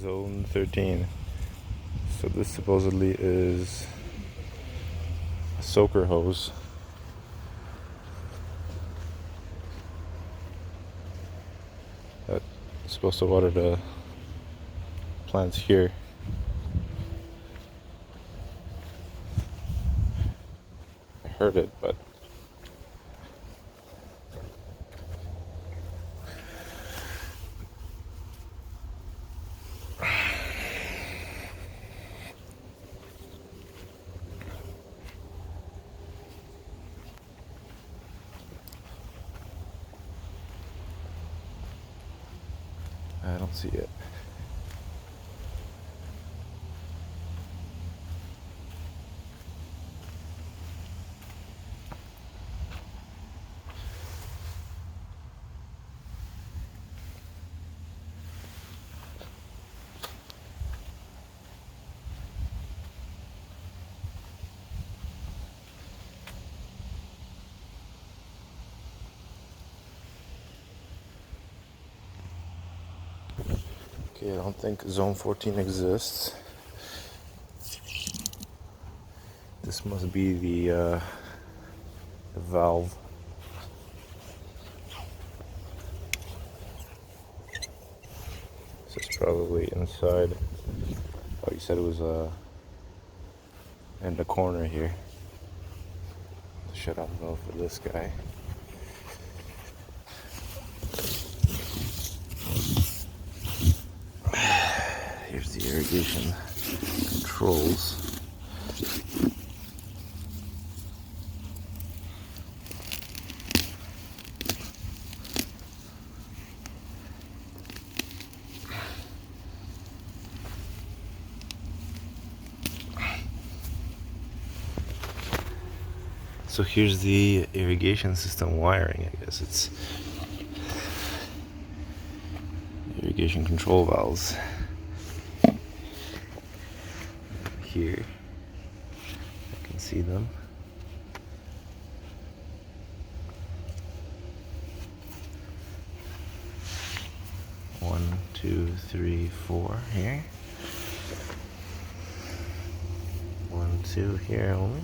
Zone 13. So this supposedly is a soaker hose. That's supposed to water the plants here. I heard it, but I don't see it. Okay, I don't think zone 14 exists. This must be the valve. This is probably inside. Oh, you said it was in the corner here. Shut up, though, for this guy. Here's the irrigation controls. So here's the irrigation system wiring, I guess. It's irrigation control valves. Here, I can see them. One, two, three, four here. 1, 2 here only.